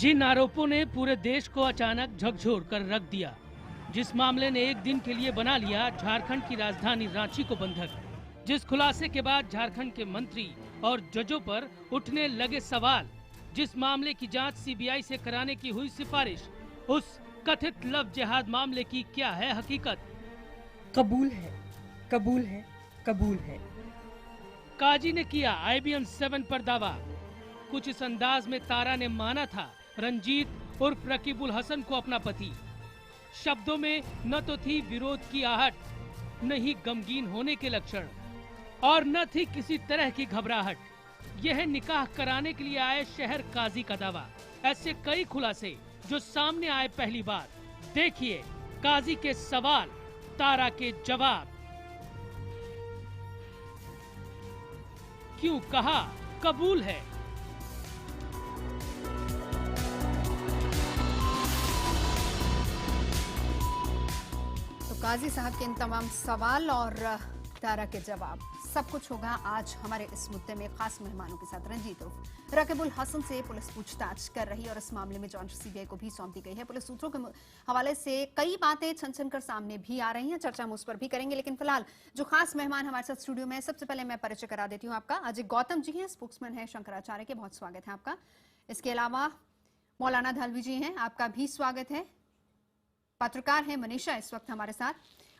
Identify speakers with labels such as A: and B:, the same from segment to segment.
A: जिन आरोपों ने पूरे देश को अचानक झकझोर कर रख दिया, जिस मामले ने एक दिन के लिए बना लिया झारखंड की राजधानी रांची को बंधक, जिस खुलासे के बाद झारखंड के मंत्री और जजों पर उठने लगे सवाल, जिस मामले की जांच सीबीआई से कराने की हुई सिफारिश, उस कथित लव जिहाद मामले की क्या है हकीकत?
B: कबूल है, कबूल है, कबूल है।
A: काजी ने किया IBM 7 पर दावा। कुछ इस अंदाज में तारा ने माना था रंजीत उर्फ रकीबुल हसन को अपना पति। शब्दों में न तो थी विरोध की आहट, न ही गमगीन होने के लक्षण, और न थी किसी तरह की घबराहट। यह निकाह कराने के लिए आए शहर काजी का दावा। ऐसे कई खुलासे जो सामने आए पहली बार। देखिए काजी के सवाल, तारा के जवाब। क्यों कहा कबूल है?
C: तो काजी साहब के इन तमाम सवाल और तारा के जवाब, सब कुछ होगा आज हमारे इस मुद्दे में खास मेहमानों के साथ। रंजीत उर्फ रकीबुल हसन से पुलिस पूछताछ कर रही है और इस मामले में जांच सीबीआई को भी सौंप दी गई है। पुलिस सूत्रों के हवाले से कई बातें छन कर सामने भी आ रही हैं, चर्चा हम उस पर भी करेंगे। लेकिन फिलहाल जो खास मेहमान हमारे साथ स्टूडियो में, सबसे पहले मैं परिचय करा देती हूँ आपका। अजय गौतम जी हैं, स्पोक्समैन है शंकराचार्य के, बहुत स्वागत है आपका। इसके अलावा मौलाना धलवी जी हैं, आपका भी स्वागत है। पत्रकार हैं मनीषा इस वक्त हमारे साथ,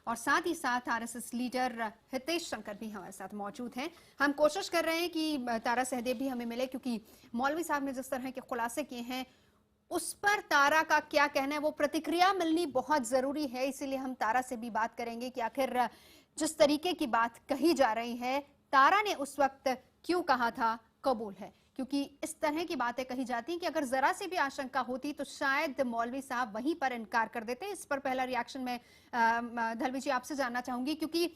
C: और साथ ही साथ आरएसएस लीडर हितेश शंकर भी हमारे साथ मौजूद हैं। हम कोशिश कर रहे हैं कि तारा सहदेव भी हमें मिले, क्योंकि मौलवी साहब ने जिस तरह के खुलासे किए हैं उस पर तारा का क्या कहना है, वो प्रतिक्रिया मिलनी बहुत जरूरी है। इसीलिए हम तारा से भी बात करेंगे कि आखिर जिस तरीके की बात कही जा रही है, तारा ने उस वक्त क्यों कहा था कबूल है। क्योंकि इस तरह की बातें कही जाती हैं कि अगर जरा सी भी आशंका होती तो शायद मौलवी साहब वहीं पर इनकार कर देते। इस पर पहला रिएक्शन मैं धलवी जी आपसे जानना चाहूंगी, क्योंकि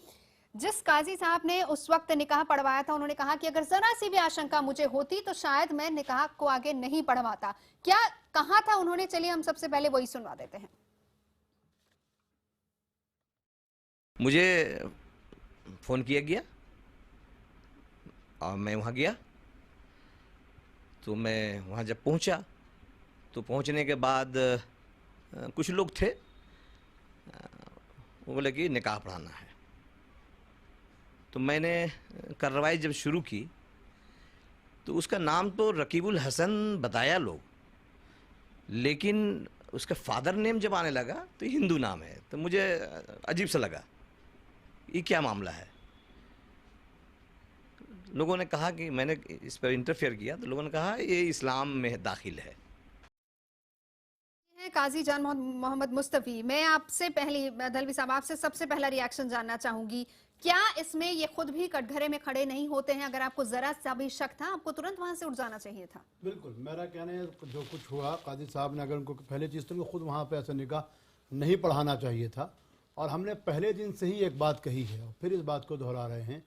C: जिस काजी साहब ने उस वक्त निकाह पढ़वाया था, उन्होंने कहा कि अगर जरा सी भी आशंका मुझे होती तो शायद मैं निकाह को आगे नहीं पढ़वाता। क्या कहा था उन्होंने? चलिए हम सबसे पहले वही सुनवा देते हैं।
D: मुझे फोन किया गया और मैं वहाँ गया। तो मैं वहाँ जब पहुँचा तो पहुँचने के बाद कुछ लोग थे, वो बोले कि निकाह पढ़ाना है। तो मैंने कार्रवाई जब शुरू की तो उसका नाम तो रकीबुल हसन बताया लोग, लेकिन उसका फादर नेम जब आने लगा तो हिंदू नाम है। तो मुझे अजीब सा लगा, ये क्या मामला है। लोगों ने कहा कि मैंने इस पर इंटरफेयर किया, तो लोगों ने कहा ये इस्लाम में दाखिल है।
C: काजी जान मोहम्मद मुस्तफी, मैं आपसे पहली दलवी साहब आपसे सबसे पहला रिएक्शन जानना चाहूंगी। क्या इसमें ये खुद भी कटघरे में खड़े नहीं होते हैं? अगर आपको जरा सा भी शक था, आपको तुरंत वहां से उठ जाना चाहिए था।
E: बिल्कुल, मेरा कहना है जो कुछ हुआ, काजी साहब ने अगर उनको पहले चीज़ तो खुद वहाँ पे ऐसा निकाह नहीं पढ़ाना चाहिए था। और हमने पहले दिन से ही एक बात कही है और फिर इस बात को दोहरा रहे हैं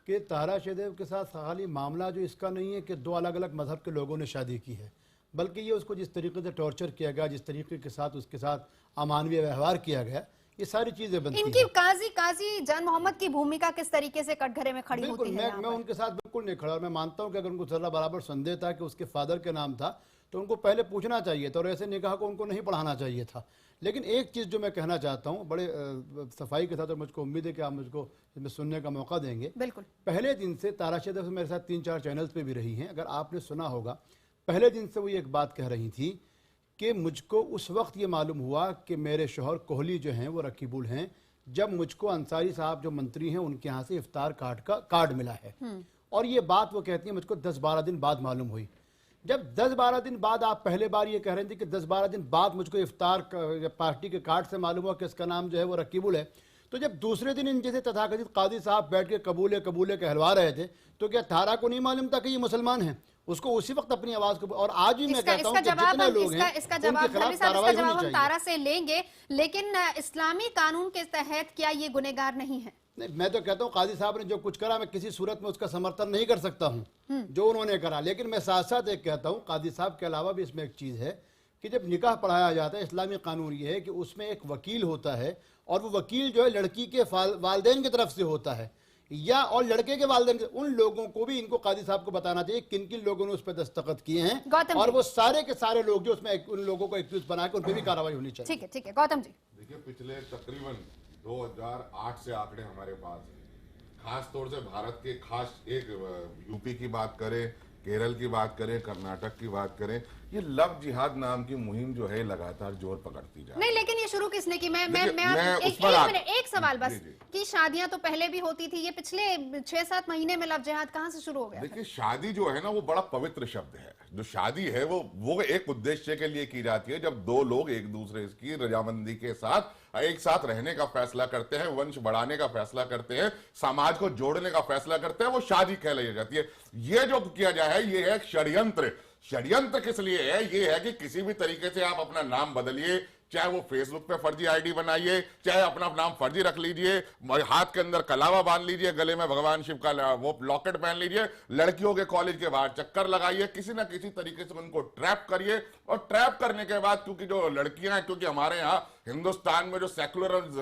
E: कि तारा सहदेव के साथ खाली मामला जो इसका नहीं है कि दो अलग अलग मजहब के लोगों ने शादी की है, बल्कि ये उसको जिस तरीके से टॉर्चर किया गया, जिस तरीके के साथ उसके साथ अमानवीय व्यवहार किया गया, ये सारी चीजें बनती हैं।
C: इनकी काजी जान मोहम्मद की भूमिका किस तरीके से कटघरे में खड़ी होती है?
E: मैं उनके साथ बिल्कुल नहीं खड़ा, और मैं मानता हूं कि अगर उनको जरा बराबर संदेह था कि उसके फादर के नाम था तो उनको पहले पूछना चाहिए था और ऐसे निकाह को उनको नहीं पढ़ाना चाहिए था। लेकिन एक चीज़ जो मैं कहना चाहता हूँ बड़े सफाई के साथ, और मुझको उम्मीद है कि आप मुझको इसमें सुनने का मौका देंगे।
C: बिल्कुल।
E: पहले दिन से तारा सहदेव मेरे साथ 3-4 चैनल्स पे भी रही हैं, अगर आपने सुना होगा, पहले दिन से वो एक बात कह रही थी कि मुझको उस वक्त ये मालूम हुआ कि मेरे शौहर कोहली जो हैं वो रकीबुल हैं, जब मुझको अंसारी साहब जो मंत्री हैं उनके यहाँ से इफ्तार कार्ड मिला है। और ये बात वो कहती है मुझको 10-12 दिन बाद मालूम हुई। जब 10-12 दिन बाद आप पहले बार ये कह रहे थे कि 10-12 दिन बाद मुझको इफ्तार पार्टी के कार्ड से मालूम हुआ कि इसका नाम जो है वो रकीबुल है, तो जब दूसरे दिन इन जैसे तथाकथित काजी साहब बैठ के कबूले कबूले कहलवा रहे थे, तो क्या तारा को नहीं मालूम था कि ये मुसलमान हैं? उसको उसी वक्त अपनी आवाज को, और आज भी मैं कहता हूं कि जितने लोग हैं
C: इसका जवाब हम तारा से लेंगे, लेकिन इस्लामी कानून के तहत क्या ये गुनहगार नहीं है?
E: नहीं, मैं तो कहता हूँ काजी साहब ने जो कुछ करा, मैं किसी सूरत में उसका समर्थन नहीं कर सकता हूँ जो उन्होंने करा। लेकिन मैं साथ साथ एक कहता हूँ, काजी साहब के अलावा भी इसमें एक चीज़ है कि जब निकाह पढ़ाया जाता है, इस्लामी कानून ये है कि उसमें एक वकील होता है, और वो वकील जो है लड़की के वालिदैन की तरफ से होता है। या और लड़के के वालिदैन उन लोगों को भी इनको काजी साहब को बताना चाहिए किन किन लोगों ने उस पर दस्तखत किए हैं,
C: गौतम
E: और
C: जी।
E: वो सारे के सारे लोग जो उसमें उन लोगों को एक्यूज बना के उन पर भी कार्रवाई होनी चाहिए।
C: ठीक है गौतम जी।
F: देखिए, पिछले तकरीबन 2008 से आंकड़े हमारे पास हैं। खास तौर से भारत के खास एक यूपी की बात करें, केरल की बात करें, कर्नाटक की बात करें, ये लव जिहाद नाम की मुहिम जो है लगातार जोर पकड़ती जा रही है।
C: नहीं, लेकिन ये शुरू किसने की? मैं
F: देखिए,
C: एक सवाल बस,
F: जी, जी।
C: कि शादियां तो पहले भी होती थी, ये पिछले 6-7 महीने में लव जिहाद कहां से शुरू हो गया?
F: देखिए, शादी जो है ना वो बड़ा पवित्र शब्द है। जो शादी है वो एक उद्देश्य के लिए की जाती है, जब दो लोग एक दूसरे की रजामंदी के साथ एक साथ रहने का फैसला करते हैं, वंश बढ़ाने का फैसला करते हैं, समाज को जोड़ने का फैसला करते हैं, वो शादी कहलाई जाती है। ये जो किया जाए है ये है एक षड्यंत्र। षड्यंत्र किस लिए है? ये है कि किसी भी तरीके से आप अपना नाम बदलिए, चाहे वो फेसबुक पे फर्जी आईडी बनाइए, चाहे अपना नाम फर्जी रख लीजिए, हाथ के अंदर कलावा बांध लीजिए, गले में भगवान शिव का वो लॉकेट पहन लीजिए, लड़कियों के कॉलेज के बाहर चक्कर लगाइए, किसी ना किसी तरीके से उनको ट्रैप करिए। और ट्रैप करने के बाद क्योंकि जो लड़कियां हैं, क्योंकि हमारे यहाँ हिंदुस्तान में जो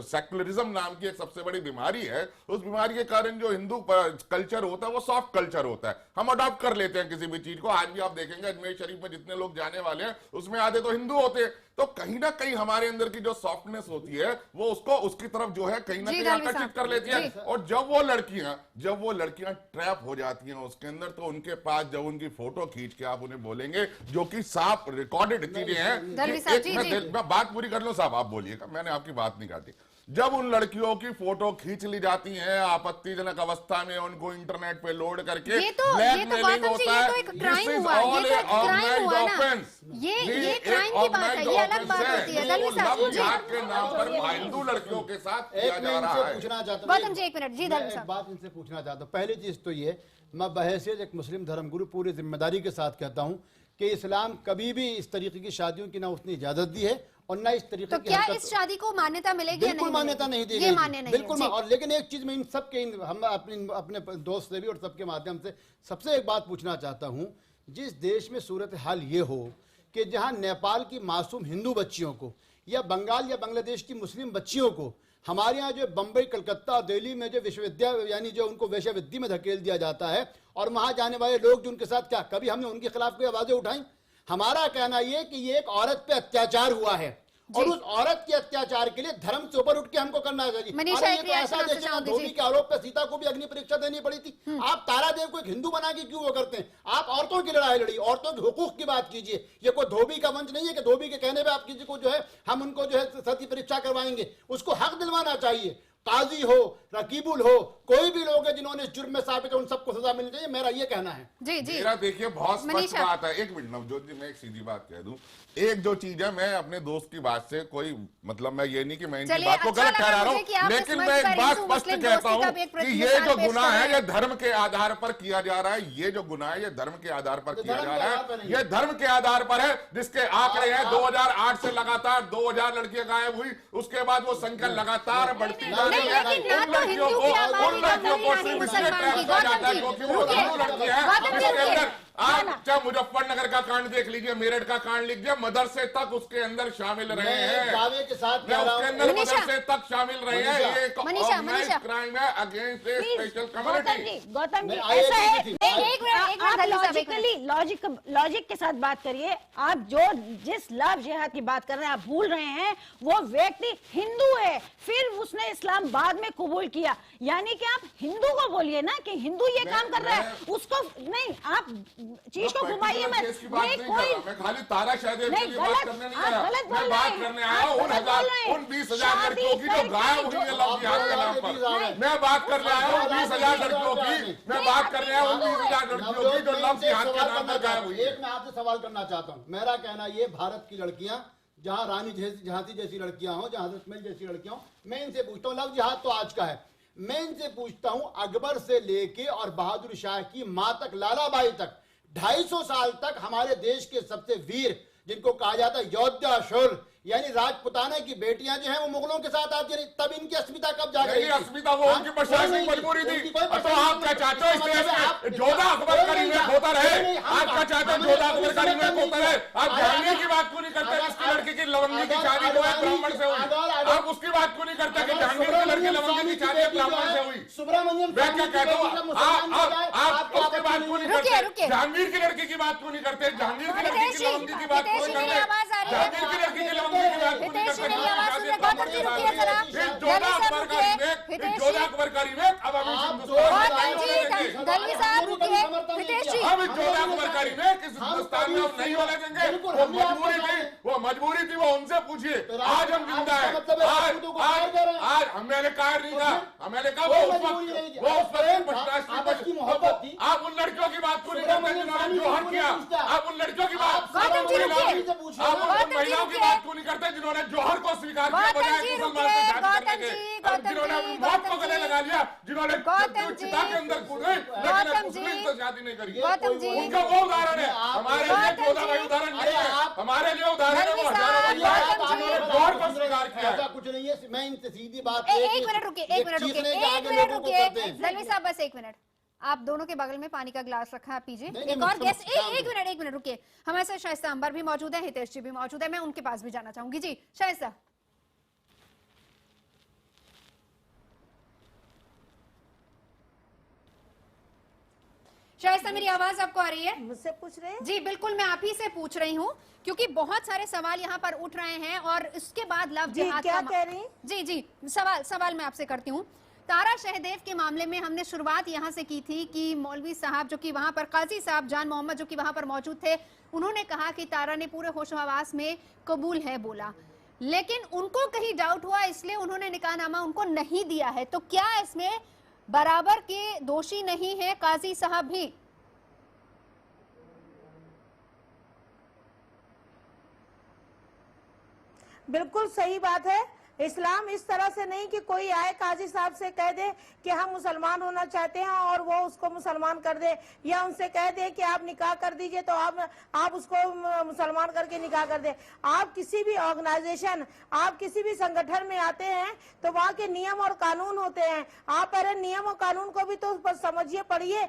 F: सेकुलरिज्म नाम की एक सबसे बड़ी बीमारी है, उस बीमारी के कारण जो हिंदू कल्चर होता है वो सॉफ्ट कल्चर होता है, हम अडॉप्ट कर लेते हैं किसी भी चीज को। आज भी आप देखेंगे अजमेर शरीफ में जितने लोग जाने वाले हैं उसमें आधे तो हिंदू होते हैं। तो कहीं ना कहीं हमारे अंदर की जो सॉफ्टनेस होती है वो उसको उसकी तरफ जो है कहीं ना कहीं आकर्षित कर लेती है। और जब वो लड़कियां ट्रैप हो जाती हैं उसके अंदर, तो उनके पास जब उनकी फोटो खींच के आप उन्हें बोलेंगे, जो कि साफ रिकॉर्डेड चीजें हैं। मैं बात पूरी कर लूं साहब, आप बोलिएगा, मैंने आपकी बात नहीं काटी। जब उन लड़कियों की फोटो खींच ली जाती है आपत्तिजनक अवस्था में, उनको इंटरनेट पे लोड करके ब्लैकमेलिंग होता है,
C: ये क्राइम हुआ ना, ये क्राइम की बात है, ये अलग बात होती है। दलवी साहब जी
F: के नाम पर हिंदू लड़कियों के साथ किया
E: एक
F: जा
E: मैं
F: रहा
E: इनसे
F: है।
E: पूछना चाहता हूं,
C: गौतम जी एक मिनट जी, दलवी
E: एक
C: साहब
E: बात इनसे पूछना चाहता हूं। पहली चीज तो ये, मैं बहैसियत एक मुस्लिम धर्मगुरु पूरी जिम्मेदारी के साथ कहता हूं कि इस्लाम कभी भी इस तरीके की शादियों की ना उसने इजाजत दी है और ना इस तरीके
C: तो
E: की
C: क्या
E: हरकत-
C: इस शादी को मान्यता मिलेगी या
E: बिल्कुल
C: नहीं?
E: मान्यता नहीं दी
C: ये
E: गई,
C: मान्य नहीं
E: बिल्कुल।
C: है।
E: और लेकिन एक चीज मैं इन सबके हम अपने दोस्त से भी और सबके माध्यम से सबसे एक बात पूछना चाहता हूं, जिस देश में सूरत हाल ये हो कि जहां नेपाल की मासूम हिंदू बच्चियों को या बंगाल या बांग्लादेश की मुस्लिम बच्चियों को हमारे यहाँ जो बंबई, कलकत्ता और दिल्ली में जो विश्वविद्यालय यानी जो उनको वेश्यावृत्ति में धकेल दिया जाता है, और वहां जाने वाले लोग जो उनके साथ क्या कभी हमने उनके खिलाफ कोई आवाजें उठाई? हमारा कहना यह कि ये एक औरत पे अत्याचार हुआ है और उस औरत के अत्याचार के लिए धर्म से ऊपर उठ के हमको करना चाहिए।
C: मनीषा,
E: अरे ये
C: एक
E: तो ऐसा
C: रिएक्शन
E: देश है,
C: आपसे
E: धोबी के आरोप पे सीता को भी अग्नि परीक्षा देनी पड़ी थी। आप तारादेव को एक हिंदू बना के क्यों वो करते हैं? आप औरतों की लड़ाई लड़ी, औरतों के हुकूक की बात कीजिए। ये कोई धोबी का वंश नहीं है कि धोबी के कहने पे आप किसी को जो है हम उनको जो है सती परीक्षा करवाएंगे। उसको हक दिलवाना चाहिए। काजी हो, रकीबुल हो, कोई भी लोग हैं जिन्होंने इस जुर्म में साबित है, उन सबको सजा मिलनी चाहिए, मेरा ये कहना है।
C: जी जी
F: मेरा देखिए बहुत स्पष्ट
C: मनीषा।
F: बात है। एक मिनट नवजोत जी, मैं एक सीधी बात कह दूं। एक जो चीज है, मैं अपने दोस्त की बात से कोई मतलब मैं ये नहीं कि मैं इनकी
C: चलिए,
F: बात को
C: अच्छा
F: गलत
C: लगा
F: ठहरा रहा
C: मुझे कि आप
F: हूं,
C: इस
F: लेकिन
C: मंच
F: मैं
C: पर
F: एक बात
C: हिंदू
F: स्पष्ट
C: मुस्लिम
F: कहता
C: दोस्ती का
F: हूं
C: भी एक
F: कि ये
C: मिसाल
F: जो
C: पेश
F: गुनाह
C: कर रहे
F: है
C: हैं।
F: ये धर्म के आधार पर किया जा रहा है। ये जो गुनाह है ये धर्म के आधार पर किया जा रहा है। ये धर्म के आधार पर है, जिसके आंकड़े हैं 2008 से लगातार 2000 लड़कियां गायब हुई, उसके बाद वो संख्या लगातार बढ़ती जा रही है।
C: लेकिन ना
F: उन
C: तो
F: लड़कियों
C: हिंदू
F: को
C: की आबादी
F: उन लड़कियों को
C: ना
F: सिर्फ
C: मुसलमान
F: इसलिए
C: की।
F: ट्रैप किया जाता है
C: गौतम
F: क्योंकि
C: जी,
F: वो
C: रुकिए।
F: हिंदू लड़की है।
C: गौतम जी,
F: इसके
C: रुकिए।
F: अंदर आप चाहे मुजफ्फरनगर का कांड देख लीजिए, मेरठ का कांड लीजिए, मदरसे तक उसके अंदर शामिल रहे हैं।
E: दावे के साथ
F: मैं
E: कह रहा
F: उसके
E: हूं,
F: अंदर
C: मनीषा।
F: मदरसे तक शामिल रहे हैं। ये एक
C: मनीषा,
F: ऑर्गेनाइज्ड क्राइम है अगेंस्ट ए स्पेशल
G: गौतम
F: कम्युनिटी।
G: जी, गौतम जी,
E: मैं
G: ऐसा है
E: आईआईटी की थी।
C: एक मिनट
G: आप
C: दलवी साहब, एक मिनट।
G: लॉजिक के साथ बात करिए। आप जिस लव जिहाद की बात कर रहे हैं आप भूल रहे हैं, वो व्यक्ति हिंदू है, फिर उसने इस्लाम बाद में कबूल किया। यानी कि आप हिंदू को बोलिए ना कि हिंदू ये काम कर रहा है, उसको नहीं, आप चीज को घुमाइए मत।
F: मैं खाली तारा शाहदेव
G: नहीं,
F: के लिए बात
G: गलत,
F: करने नहीं
G: आप
F: आया।
G: गलत बोल
F: मैं
G: रहे
F: बात
G: हैं।
F: करने
G: आप
F: आया
G: गलत बोल रहे हैं।
F: उन 20,000
G: शादी
F: लड़कियों की जो
G: करके
F: गायब हुई है लव जिहाद के नाम पर।
E: नहीं।
F: मैं बात करने आया हूँ 20,000 लड़कियों की। मैं बात करने आया हूँ 20,000 लड़कियों की जो लव जिहाद के नाम पर गायब हुई है।
E: एक मैं आपसे सवाल करना चाहता हूं। मेरा कहना ये, भारत की लड़कियां जहां रानी झांसी जैसी लड़कियां हो, जहां हजरत जैसी लड़कियां हो, मैं इनसे पूछता हूं, लव जिहाद तो आज का है, मैं इनसे पूछता हूं अकबर से लेके और बहादुर शाह की मां तक, लालाबाई तक, 250 साल तक हमारे देश के सबसे वीर जिनको कहा जाता है योद्धा शूर यानी राजपुताना की बेटियां जो हैं वो मुगलों के साथ आती रही, तब इनकी अस्मिता कब जाग रही थी?
F: अस्मिता वो उनकी प्रशासनिक मजबूरी थी। तो आप क्या चाहते हो इस देश में जोधा अकबर का रिमेक होता रहे? आप क्या चाहते हो जोधा अकबर का रिमेक होता रहे? आप जहांगीर की बात क्यों नहीं करते जिसकी लड़की की लवंगी की शादी जो है ब्राह्मण से हुई? आप उसकी बात क्यों नहीं करते कि जहांगीर की लड़की लवंगी की शादी ब्राह्मण से हुई?
E: सुब्रमण्यम
F: मैं क्या कहता हूँ, आप उसकी बात क्यों नहीं करते? जहांगीर की लड़की की बात क्यों नहीं करते? जहांगीर की लड़की की लवंगी की बात क्यों नहीं करते? जहांगीर की लड़की की लवंगी की बात क्यों नहीं करते? जोधा अकबर का रिमेक, जोधा अकबर का रिमेक अब हम हम इस जोधा अकबर का रिमेक इस हिंदुस्तान में नहीं होने देंगे। वो मजबूरी थी, वो उनसे पूछिए। आज हम जिंदा है, आज मैंने कहा नहीं था, मैंने कहा वो उस वक्त की मोहब्बत थी। आप उन लड़कियों की बात क्यों नहीं करते जिन्होंने जोहर किया? आप उन लड़कियों की बात, आप उन महिलाओं की बात क्यों नहीं करते जिन्होंने जोहर को स्वीकार किया बजाय मुसलमान से शादी करने के? जिन्होंने मौत को गले लगा लिया, जिन्होंने चिता के अंदर कूद गए लेकिन मुस्लिम से शादी नहीं करी, उनका वो उदाहरण है। हमारे लिए जोधा भाई उदाहरण नहीं है, हमारे लिए उदाहरण है वो हजारों जिन्होंने जोहर को स्वीकार किया।
E: ऐसा कुछ नहीं है, मैं इनसे सीधी बात,
C: एक मिनट रुकिए, एक मिनट रुकिए दलवी साहब, बस एक मिनट। आप दोनों के बगल में पानी का ग्लास रखा है, पीजिए। एक और गेस्ट, एक मिनट रुकिए। हमारे साथ शाइस्ता अंबर भी मौजूद है, हितेश जी भी मौजूद है, मैं उनके पास भी जाना चाहूंगी। जी शाइस्ता। शाइस्ता, मेरी आवाज आपको आ रही है?
G: मुझसे पूछ रहे हैं?
C: जी बिल्कुल, मैं आप ही से पूछ रही हूँ क्योंकि बहुत सारे सवाल यहाँ पर उठ रहे हैं और इसके बाद लव जिहाद
G: क्या कह रही हैं?
C: जी सवाल मैं आपसे करती हूँ। तारा शहदेव के मामले में हमने शुरुआत यहाँ से की थी कि मौलवी साहब जो कि वहाँ पर, काजी साहब जान मोहम्मद जो कि वहाँ पर मौजूद थे, उन्होंने कहा कि तारा ने पूरे होशोहवास में कबूल है बोला, लेकिन उनको कहीं डाउट हुआ इसलिए उन्होंने निकाहनामा उनको नहीं दिया है। तो क्या इसमें बराबर के दोषी नहीं है काजी साहब भी?
G: बिल्कुल सही बात है। इस्लाम इस तरह से नहीं कि कोई आए काजी साहब से कह दे कि हम मुसलमान होना चाहते हैं और वो उसको मुसलमान कर दे, या उनसे कह दे कि आप निकाह कर दीजिए तो आप उसको मुसलमान करके निकाह कर दे। आप किसी भी ऑर्गेनाइजेशन, आप किसी भी संगठन में आते हैं तो वहाँ के नियम और कानून होते हैं। आप पहले नियम और कानून को भी तो समझिए, पढ़िए,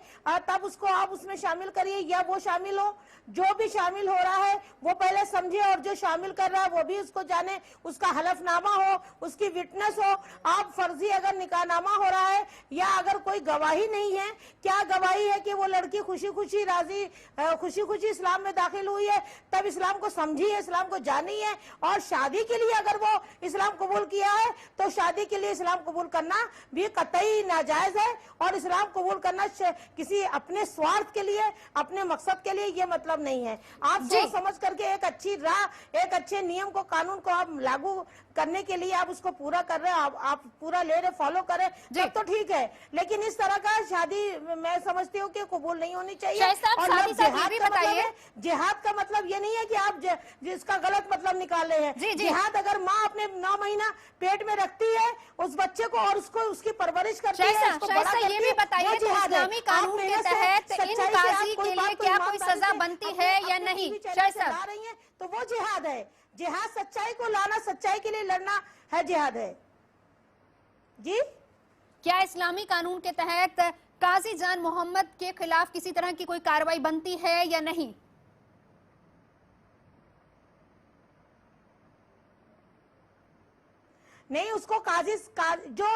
G: तब उसको आप उसमें शामिल करिए या वो शामिल हो। जो भी शामिल हो रहा है वो पहले समझे और जो शामिल कर रहा है वो भी उसको जाने, उसका हलफनामा हो, उसकी विटनेस हो। आप फर्जी अगर निकाहनामा हो रहा है या अगर कोई गवाही नहीं है, क्या गवाही है कि वो लड़की खुशी खुशी इस्लाम में दाखिल हुई है, तब इस्लाम को समझिए, इस्लाम को जानिए। और शादी के लिए अगर वो इस्लाम कबूल किया है तो शादी के लिए इस्लाम कबूल करना भी कतई नाजायज है। और इस्लाम कबूल करना किसी अपने स्वार्थ के लिए, अपने मकसद के लिए ये मतलब नहीं है। आप सोच समझ करके एक अच्छी राह, एक अच्छे नियम को, कानून को आप लागू करने के लिए आप उसको पूरा कर रहे हैं, आप पूरा ले रहे, फॉलो कर रहे, तब तो ठीक है। लेकिन इस तरह का शादी मैं समझती हूँ कि कबूल नहीं होनी चाहिए। और जिहाद का मतलब ये नहीं है कि आप जिसका गलत मतलब निकाल रहे हैं। जिहाद अगर माँ अपने 9 महीना पेट में रखती है उस बच्चे को और उसको उसकी परवरिश करती है, उसको बड़ा करती है,
C: ये भी बताइए कि इस्लामी कानून के तहत इन काजी के लिए क्या कोई सजा बनती है या नहीं?
G: तो वो जिहाद है। जिहाद सच्चाई को लाना, सच्चाई के लिए लड़ना है, जिहाद है। जी,
C: क्या इस्लामी कानून के तहत काजी जान मोहम्मद के खिलाफ किसी तरह की कोई कार्रवाई बनती है या नहीं?
G: नहीं, उसको काजी जो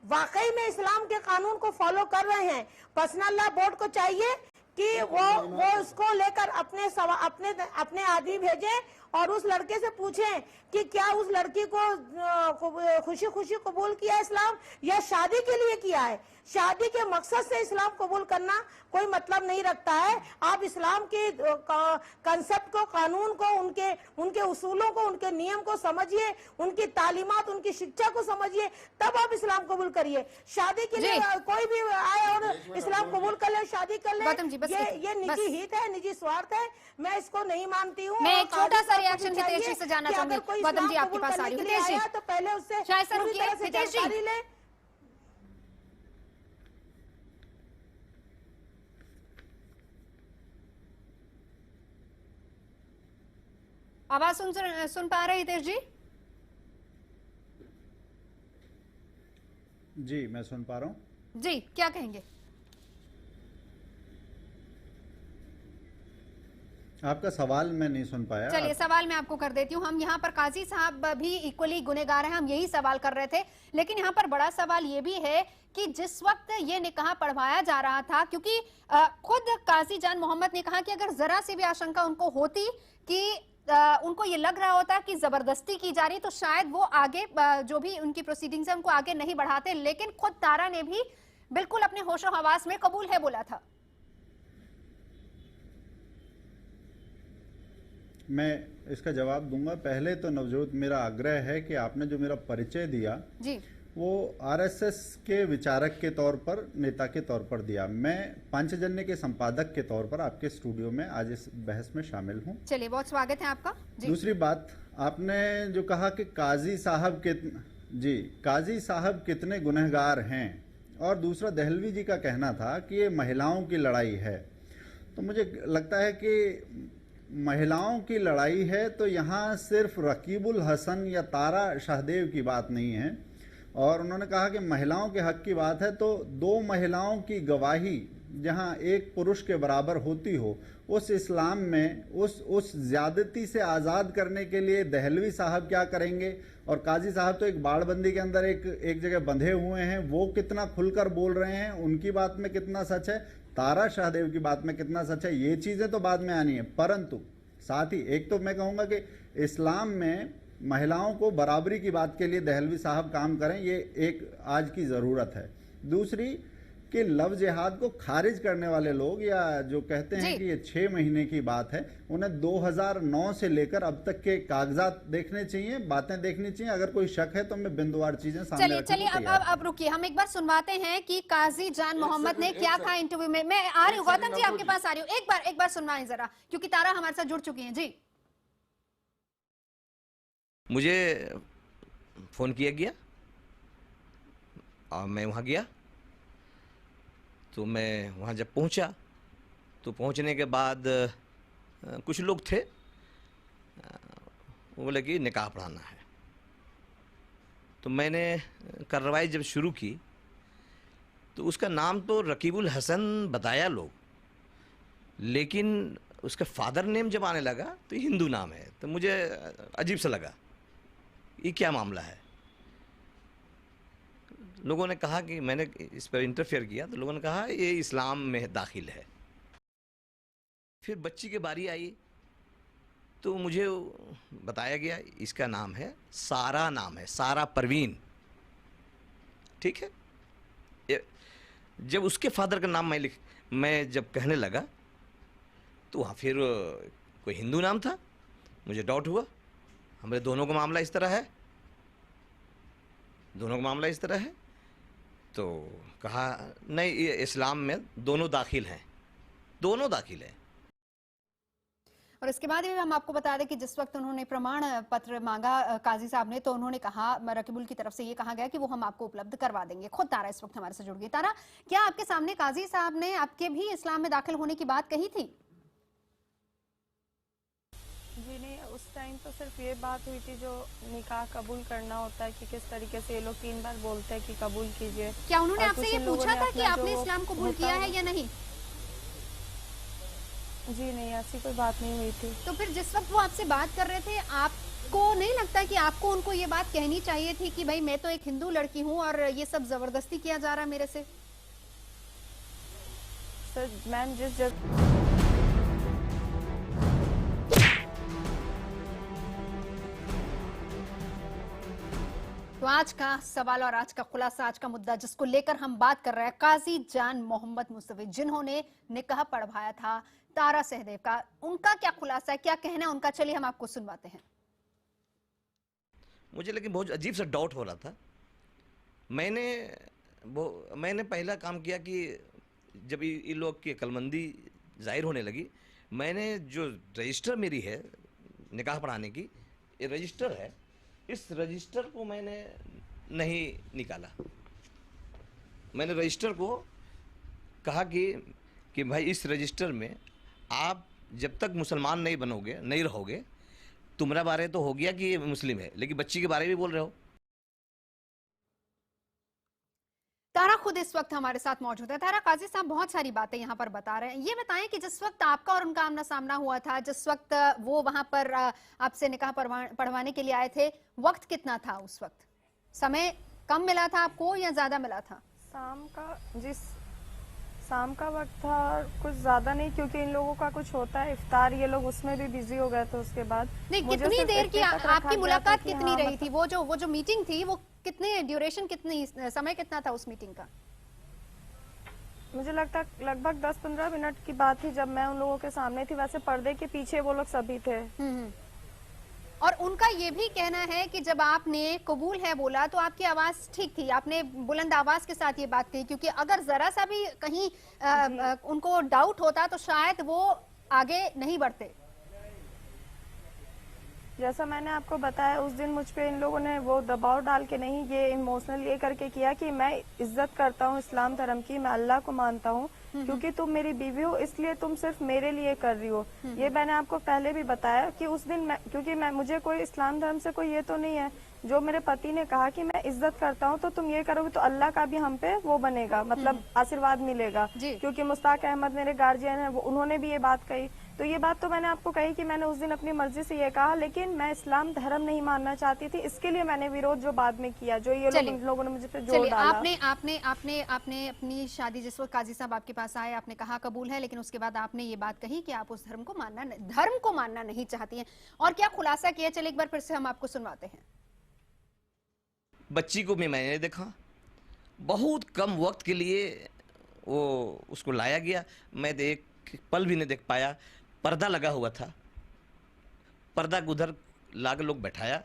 G: वाकई में इस्लाम के कानून को फॉलो कर रहे हैं, पर्सनल लॉ बोर्ड को चाहिए कि वो उसको लेकर अपने आदमी भेजे और उस लड़के से पूछें कि क्या उस लड़की को खुशी खुशी कबूल किया इस्लाम या शादी के लिए किया है। शादी के मकसद से इस्लाम कबूल करना कोई मतलब नहीं रखता है। आप इस्लाम के कंसेप्ट को, कानून को, उनके उसूलों को, उनके नियम को समझिए, उनकी तालीमात, उनकी शिक्षा को समझिए, तब आप इस्लाम कबूल करिए। शादी के लिए कोई भी आए और इस्लाम कबूल कर ले, शादी कर ले, ये निजी हित है, निजी स्वार्थ है। मैं इसको नहीं मानती हूँ।
C: मैं एक छोटा सा रिएक्शन हितेश जी से जानना चाहूंगी। गौतम जी आपके पास आ रही हूँ। हितेश जी
G: तो पहले उससे
C: हितेश जी
G: ले।
C: आवाज सुन पा रहे हितेश जी?
H: जी, मैं सुन पा रहा हूँ।
C: जी, क्या कहेंगे?
H: आपका सवाल मैं नहीं सुन पाया।
C: चलिए सवाल मैं आपको कर देती हूँ। हम यहाँ पर काजी साहब भी इक्वली गुनहगार हैं, हम यही सवाल कर रहे थे, लेकिन यहाँ पर बड़ा सवाल ये भी है कि जिस वक्त ये निकाह पढ़वाया जा रहा था, क्योंकि खुद काजी जान मोहम्मद ने कहा कि अगर जरा सी भी आशंका उनको होती कि उनको ये लग रहा होता कि जबरदस्ती की जा रही, तो शायद वो आगे जो भी उनकी प्रोसीडिंग्स है उनको आगे नहीं बढ़ाते, लेकिन खुद तारा ने भी बिल्कुल अपने होशो हवास में कबूल है बोला था।
H: मैं इसका जवाब दूंगा। पहले तो नवजोत, मेरा आग्रह है कि आपने जो मेरा परिचय दिया
C: जी,
H: वो आरएसएस के विचारक के तौर पर, नेता के तौर पर दिया। मैं पांचजन्य के संपादक के तौर पर आपके स्टूडियो में आज इस बहस में शामिल हूं।
C: चलिए बहुत स्वागत है आपका जी।
H: दूसरी बात, आपने जो कहा कि काजी साहब कितने गुनहगार हैं, और दूसरा दहलवी जी का कहना था कि ये महिलाओं की लड़ाई है। तो मुझे लगता है कि महिलाओं की लड़ाई है तो यहाँ सिर्फ रकीबुल हसन या तारा शाहदेव की बात नहीं है। और उन्होंने कहा कि महिलाओं के हक की बात है, तो दो महिलाओं की गवाही जहाँ एक पुरुष के बराबर होती हो, उस इस्लाम में उस ज्यादती से आज़ाद करने के लिए दहलवी साहब क्या करेंगे, और काजी साहब तो एक बाड़बंदी के अंदर एक जगह बंधे हुए हैं, वो कितना खुलकर बोल रहे हैं, उनकी बात में कितना सच है, तारा शाहदेव की बात में कितना सच है, ये चीज़ें तो बाद में आनी है। परंतु साथ ही एक तो मैं कहूँगा कि इस्लाम में महिलाओं को बराबरी की बात के लिए दहलवी साहब काम करें, ये एक आज की ज़रूरत है। दूसरी कि लव जिहाद को खारिज करने वाले लोग या जो कहते हैं कि ये 6 महीने की बात है, उन्हें 2009 से लेकर अब तक के कागजात देखने चाहिए, बातें देखनी चाहिए। अगर कोई शक है तो मैं बिंदुवार चीजें सामने
C: चलिए अब रुकिए, हम एक बार सुनवाते हैं कि काजी जान मोहम्मद ने क्या कहा इंटरव्यू में। मैं आ रही हूँ गौतम जी, आपके पास आ रही हूँ। एक बार सुनवाएं जरा, क्योंकि तारा हमारे साथ जुड़ चुकी है। जी,
D: मुझे फोन किया गया और मैं वहाँ गया। तो मैं वहाँ जब पहुँचा तो पहुँचने के बाद कुछ लोग थे, वो बोले कि निकाह पढ़ाना है। तो मैंने कार्रवाई जब शुरू की तो उसका नाम तो रकीबुल हसन बताया लोग, लेकिन उसका फादर नेम जब आने लगा तो हिंदू नाम है। तो मुझे अजीब सा लगा, ये क्या मामला है। लोगों ने कहा कि मैंने इस पर इंटरफेयर किया, तो लोगों ने कहा ये इस्लाम में दाखिल है। फिर बच्ची की बारी आई तो मुझे बताया गया इसका नाम है सारा, नाम है सारा परवीन, ठीक है। जब उसके फादर का नाम मैं जब कहने लगा तो वहाँ फिर कोई हिंदू नाम था। मुझे डाउट हुआ, हमारे दोनों का मामला इस तरह है, दोनों का मामला इस तरह है। तो कहा नहीं, ये इस्लाम में दोनों दाखिल हैं, दोनों दाखिल हैं।
C: और इसके बाद भी हम आपको बता दें कि जिस वक्त उन्होंने प्रमाण पत्र मांगा काजी साहब ने, तो उन्होंने कहा, रकीबुल की तरफ से ये कहा गया कि वो हम आपको उपलब्ध करवा देंगे। खुद तारा इस वक्त हमारे से जुड़ गई। तारा, क्या आपके सामने काजी साहब ने आपके भी इस्लाम में दाखिल होने की बात कही थी?
I: जी नहीं, उस टाइम तो सिर्फ ये बात हुई थी जो निकाह कबूल करना होता है कि किस तरीके से ये लोग 3 बार बोलते हैं कि कबूल कीजिए।
C: क्या उन्होंने आपसे ये पूछा था कि आपने इस्लाम कबूल किया है या नहीं?
I: जी नहीं, ऐसी कोई बात नहीं हुई थी।
C: तो फिर जिस वक्त वो आपसे बात कर रहे थे, आपको नहीं लगता कि आपको उनको ये बात कहनी चाहिए थी कि भाई मैं तो एक हिंदू लड़की हूँ और ये सब जबरदस्ती किया जा रहा है मेरे से?
I: सर मैम, जिस जगह
C: तो आज का सवाल और आज का खुलासा, आज का मुद्दा जिसको लेकर हम बात कर रहे हैं, काजी जान मोहम्मद मुस्तफी जिन्होंने निकाह पढ़वाया था तारा सहदेव का, उनका क्या खुलासा है, क्या कहना है उनका? चलिए हम आपको सुनवाते हैं।
D: मुझे लेकिन बहुत अजीब सा डाउट हो रहा था। मैंने पहला काम किया कि जब ये लोग की अक्लमंदी जाहिर होने लगी, मैंने जो रजिस्टर मेरी है निकाह पढ़ाने की, ये रजिस्टर है, इस रजिस्टर को मैंने नहीं निकाला। मैंने रजिस्टर को कहा कि भाई इस रजिस्टर में आप जब तक मुसलमान नहीं बनोगे, नहीं रहोगे, तुम्हारा बारे तो हो गया कि ये मुस्लिम है, लेकिन बच्ची के बारे में बोल रहे हो।
C: खुद इस वक्त हमारे साथ मौजूद है। तारा, काजी साहब बहुत सारी बातें यहाँ पर बता रहे हैं। ये बताएं कि जिस वक्त आपका और उनका आमना सामना हुआ था, जिस वक्त वो वहां पर आपसे निकाह पढ़वाने के लिए आए थे, वक्त कितना था उस वक्त? समय कम मिला था आपको या ज्यादा मिला था?
I: शाम का वक्त था, कुछ ज्यादा नहीं, क्योंकि इन लोगों का कुछ होता है इफ्तार, ये लोग उसमें भी बिजी हो गए थे। उसके बाद
C: नहीं,
I: मुझे
C: कितनी
I: सिर्फ
C: देर की
I: इतने तक रखा
C: आपकी
I: गया
C: मुलाकात
I: था कि
C: कितनी
I: हाँ,
C: रही थी? वो जो मीटिंग थी, वो कितनी ड्यूरेशन, कितनी समय कितना था उस मीटिंग का?
I: मुझे लगता लगभग 10-15 मिनट की बात थी जब मैं उन लोगों के सामने थी। वैसे पर्दे के पीछे वो लोग सभी थे।
C: और उनका ये भी कहना है कि जब आपने कबूल है बोला तो आपकी आवाज ठीक थी, आपने बुलंद आवाज के साथ ये बात कही, क्योंकि अगर जरा सा भी कहीं उनको डाउट होता तो शायद वो आगे नहीं बढ़ते।
I: जैसा मैंने आपको बताया, उस दिन मुझ पे इन लोगों ने वो दबाव डाल के नहीं, ये इमोशनल ये करके किया कि मैं इज्जत करता हूँ इस्लाम धर्म की, मैं अल्लाह को मानता हूँ, क्योंकि तुम मेरी बीवी हो इसलिए तुम सिर्फ मेरे लिए कर रही हो। ये मैंने आपको पहले भी बताया कि उस दिन क्योंकि मुझे कोई इस्लाम धर्म से कोई ये तो नहीं है, जो मेरे पति ने कहा कि मैं इज्जत करता हूँ, तो तुम ये करोगे तो अल्लाह का भी हम पे वो बनेगा, मतलब आशीर्वाद मिलेगा। क्योंकि मुश्ताक अहमद मेरे गार्जियन है, उन्होंने भी ये बात कही। तो ये बात तो मैंने आपको कही कि मैंने उस दिन अपनी मर्जी से ये कहा, लेकिन मैं इस्लाम धर्म नहीं मानना चाहती थी, इसके लिए मैंने विरोध जो बाद में किया, जो ये लोगों ने मुझे पे जोर डाला।
C: आपने अपनी शादी, जिस वक्त काजी साहब आपके पास आए, आपने कहा कबूल है, लेकिन उसके बाद आपने ये बात कही कि आप उस धर्म को मानना नहीं चाहती हैं। और क्या खुलासा किया, चलिए एक बार फिर से हम आपको सुनवाते हैं।
D: बच्ची को भी मैंने देखा, बहुत कम वक्त के लिए वो उसको लाया गया, मैं एक पल भी नहीं देख पाया। पर्दा लगा हुआ था, पर्दा को उधर लाके लोग बैठाया।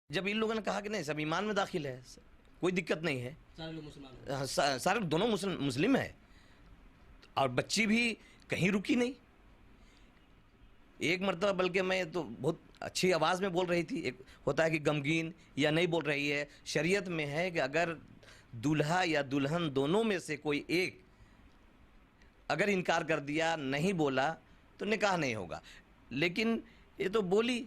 D: जब इन लोगों ने कहा कि नहीं सब ईमान में दाखिल है, कोई दिक्कत नहीं है, सारे लोग मुसलमान, सारे दोनों मुस्लिम है, और बच्ची भी कहीं रुकी नहीं। एक मरतबा बल्कि मैं तो बहुत अच्छी आवाज़ में बोल रही थी। एक होता है कि गमगीन या नहीं बोल रही है। शरीयत में है कि अगर दूल्हा या दुल्हन दोनों में से कोई एक अगर इनकार कर दिया, नहीं बोला, तो निकाह नहीं होगा। लेकिन ये तो बोली।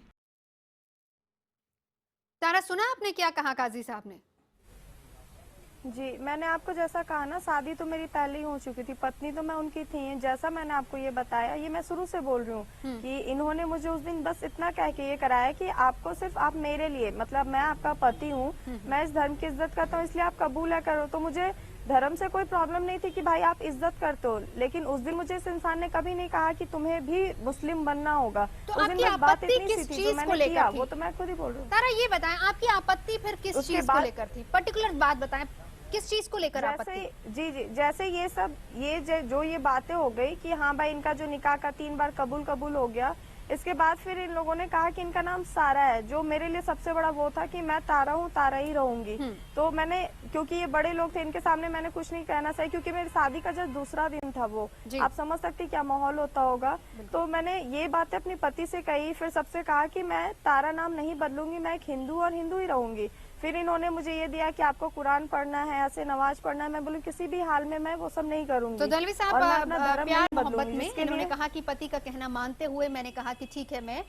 C: तारा, सुना आपने क्या कहा काजी साहब ने?
I: जी, मैंने आपको जैसा कहा ना, शादी तो मेरी पहले ही हो चुकी थी, पत्नी तो मैं उनकी थी। जैसा मैंने आपको ये बताया, ये मैं शुरू से बोल रही हूँ कि इन्होंने मुझे उस दिन बस इतना कह के ये कराया कि आपको सिर्फ आप मेरे लिए, मतलब मैं आपका पति हूँ, मैं इस धर्म की इज्जत करता हूँ, इसलिए आप कबूल है करो। तो मुझे धर्म से कोई प्रॉब्लम नहीं थी कि भाई आप इज्जत करते हो, लेकिन उस दिन मुझे इस इंसान ने कभी नहीं कहा कि तुम्हें भी मुस्लिम बनना होगा।
C: तो आपकी आपत्ति किस चीज को लेकर थी?
I: वो तो मैं खुद ही बोल रही हूँ।
C: तारा, ये बताएं आपकी आपत्ति फिर किस चीज को लेकर थी? पर्टिकुलर बात बताएं, किस चीज को लेकर आपत्ति?
I: जी, जैसे ये सब जो ये बातें हो गई कि हाँ भाई इनका जो निकाह का 3 बार कबूल हो गया, इसके बाद फिर इन लोगों ने कहा कि इनका नाम सारा है, जो मेरे लिए सबसे बड़ा वो था कि मैं तारा हूँ, तारा ही रहूंगी। तो मैंने, क्योंकि ये बड़े लोग थे, इनके सामने मैंने कुछ नहीं कहना चाहिए, क्योंकि मेरी शादी का जब दूसरा दिन था, वो आप समझ सकती क्या माहौल होता होगा। तो मैंने ये बातें अपने पति से कही, फिर सबसे कहा कि मैं तारा नाम नहीं बदलूंगी, मैं एक हिंदू और हिंदू ही रहूंगी। फिर इन्होंने मुझे ये दिया कि आपको कुरान पढ़ना है, ऐसे नमाज पढ़ना है। मैं बोलूँ किसी भी हाल में मैं वो सब नहीं करूंगी।
C: तो दलवी साहब, प्यार मोहब्बत में इन्होंने कहा कि पति का कहना मानते हुए मैंने कहा कि ठीक है, मैं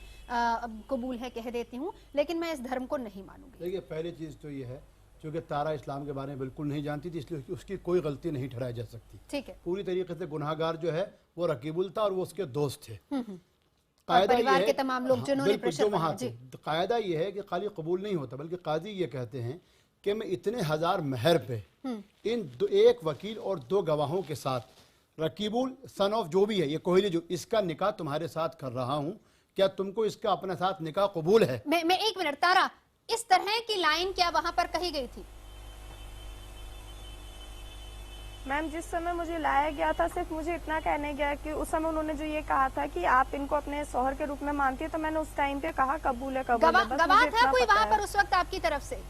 C: कबूल है कह देती हूँ, लेकिन मैं इस धर्म को नहीं मानूंगी।
E: देखिए, पहली चीज तो ये है, क्योंकि तारा इस्लाम के बारे में बिल्कुल नहीं जानती थी, इसलिए उसकी कोई गलती नहीं ठहराई जा सकती।
C: ठीक है,
E: पूरी तरीके से गुनाहगार जो है वो रकीबुल था और वो उसके दोस्त थे।
C: परिवार के तमाम लोग जिन्होंने प्रेशर
E: वहाँ थे। कायदा ये है कि खाली कबूल नहीं होता, बल्कि काजी ये कहते हैं कि मैं इतने हजार महर पे एक वकील और 2 गवाहों के साथ रकीबुल सन ऑफ जो भी है, ये कोहली जो, इसका निकाह तुम्हारे साथ कर रहा हूँ, क्या तुमको इसका अपने साथ निकाह कबूल है?
C: मैं 1 मिनट, तारा, इस तरह की लाइन क्या वहां पर कही गई थी?
I: मैम, जिस समय मुझे लाया गया था, सिर्फ मुझे इतना कहने गया कि उस समय उन्होंने जो ये कहा था कि आप इनको अपने शौहर के रूप में मानती है, तो मैंने उस टाइम पे कहा कबूल है, कबूल है।
C: गवाह था कोई वहाँ पर उस वक्त आपकी तरफ से?